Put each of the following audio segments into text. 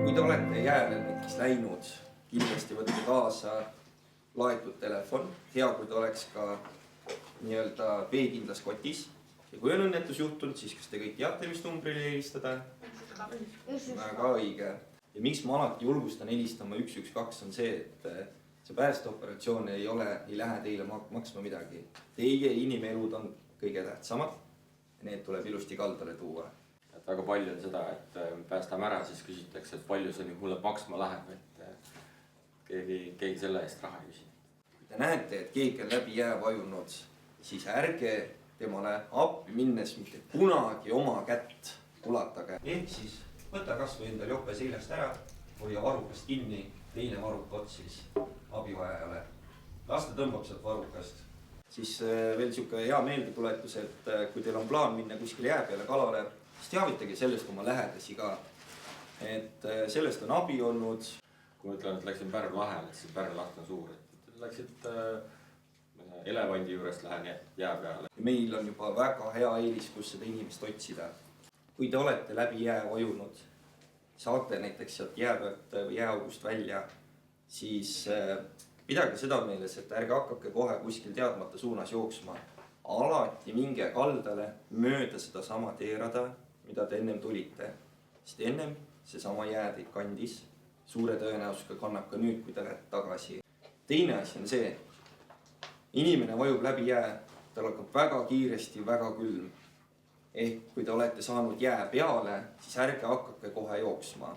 Kui te olete jäälemmikis läinud, kindlasti võtte kaasa laetud telefon. Hea, kui ta oleks ka nii-öelda veekindlas kotis. Ja kui on õnnetus juhtunud, siis kas te kõik teate, mis numbrile helistada? Väga õige. Ja miks ma alati julgustan helistama 112 on see, et see päästeoperatsioon ei lähe teile maksma midagi. Teie inimelud on kõige tähtsamad ja need tuleb ilusti kaldale tuua. Et väga palju on seda, et päästame ära, siis küsitakse, et palju see nüüd mulle maksma läheb, et keegi selle eest raha ei küsi. Kui te näete, et keegi on läbi jää vajunud, siis ärge temale appi minnes mitte kunagi oma kätt ulatage. Ehk siis võta kas või endal jope seljast ära, hoia varukast kinni, teine varuka ots siis abivajajale. Las ta tõmbab sealt varukast. Siis veel siuke hea meeldetuletus, et kui teil on plaan minna kuskile jää peale kalale, siis teavitage sellest oma lähedasi ka. Et sellest on abi olnud. Kui ma ütlen, et läksin Pärnu lahele, siis Pärnu laht on suur. Läksid elevandi juurest lähen jää peale. Meil on juba väga hea eelis, kus seda inimest otsida. Kui te olete läbi jää vajunud, saate näiteks sealt jääpealt või jääaugust välja, siis pidage seda meeles, et ärge hakake kohe kuskil teadmata suunas jooksma. Alati minge kaldale mööda seda sama teerada, mida te ennem tulite. Sest ennem seesama jää teid kandis, suure tõenäosusega kannab ka nüüd, kui te lähete tagasi. Teine asi on see, inimene vajub läbi jää, tal hakkab väga kiiresti, väga külm. Ehk kui te olete saanud jää peale, siis ärge hakake kohe jooksma.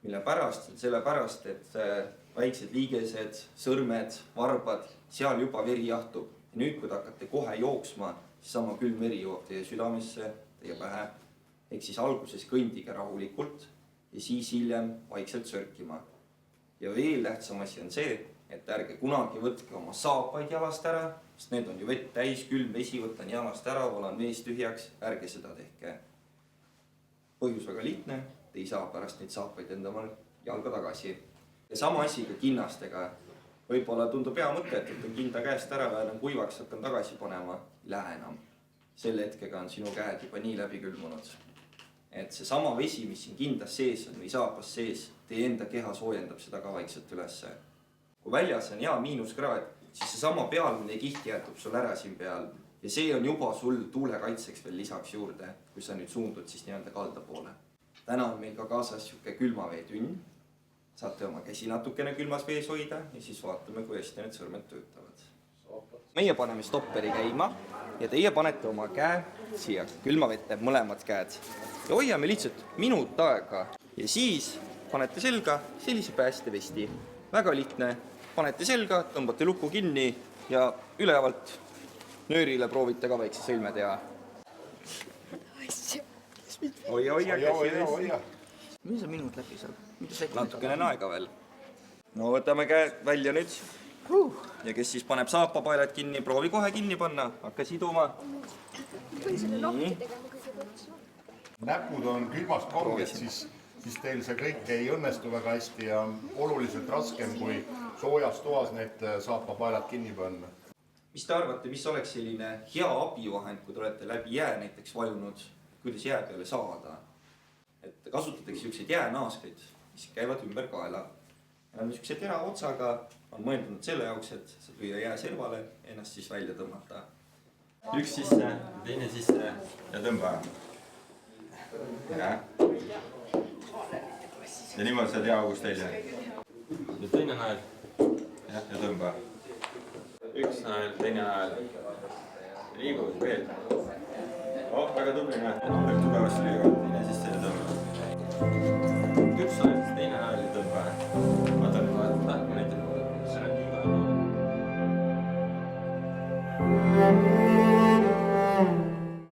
Mille pärast? Sellepärast, et väiksed liigesed, sõrmed, varbad, seal juba veri jahtub. Ja nüüd, kui te hakkate kohe jooksma, siis sama külm veri jõuab teie südamesse, teie pähe. Ehk siis alguses kõndige rahulikult ja siis hiljem vaikselt sörkima. Ja veel tähtsam asi on see, et ärge kunagi võtke oma saapaid jalast ära, sest need on ju vett täis, külm vesi, võtan jalast ära, valan veest tühjaks, ärge seda tehke. Põhjus väga lihtne, te ei saa pärast neid saapaid enda jalga tagasi. Ja sama asi ka kinnastega. Võib-olla tundub hea mõte, et võtan kinda käest ära või enam kuivaks, hakkan tagasi panema, lähe enam. Selle hetkega on sinu käed juba nii läbi külmunud. Et see sama vesi, mis siin kindas sees on või saapas sees, teie enda keha soojendab seda ka vaikselt ülesse. Kui väljas on hea miinuskraad, siis see sama pealmine kiht jätub sul ära siin peal ja see on juba sul tuulekaitseks veel lisaks juurde, kui sa nüüd suundud siis nii-öelda kalda poole. Täna on meil ka kaasas siuke külmaveetünn. Saate oma käsi natukene külmas vees hoida ja siis vaatame, kui hästi need sõrmed töötavad. Meie paneme stopperi käima ja teie panete oma käe siia külmavette, mõlemad käed. Ja hoiame lihtsalt minut aega ja siis panete selga sellise päästevesti. Väga lihtne. Panete selga, tõmbate luku kinni ja ülevalt nöörile proovite ka väikse sõlme teha. Hoia, käsi. Mis on minut läbi seal? Natukene aega veel. No võtame käe välja nüüd. Ja kes siis paneb saapapaelad kinni, proovi kohe kinni panna. Hakka siduma. Näpud on külmast kanged, siis teil see kõik ei õnnestu väga hästi ja oluliselt raskem kui soojas toas need saapapaelad kinni panna. Mis te arvate, mis oleks selline hea abivahend, kui te olete läbi jää näiteks vajunud, kuidas jää peale saada? Et kasutatakse siukseid jäänaaskaid, mis käivad ümber kaela. Ja nad on siukse tera otsaga, on mõeldunud selle jaoks, et sa lüüa jää servale ja ennast siis välja tõmmata. Üks sisse, teine sisse ja tõmba. Ja niimoodi saad hea august välja. Ja teine nael. Ja tõmba. Üks nael, teine nael. Liigud veel. Väga tubli nael. Väga tugevasti liigud. Teine sisse ja tõmba. Üks nael, teine nael ja tõmba. Vaata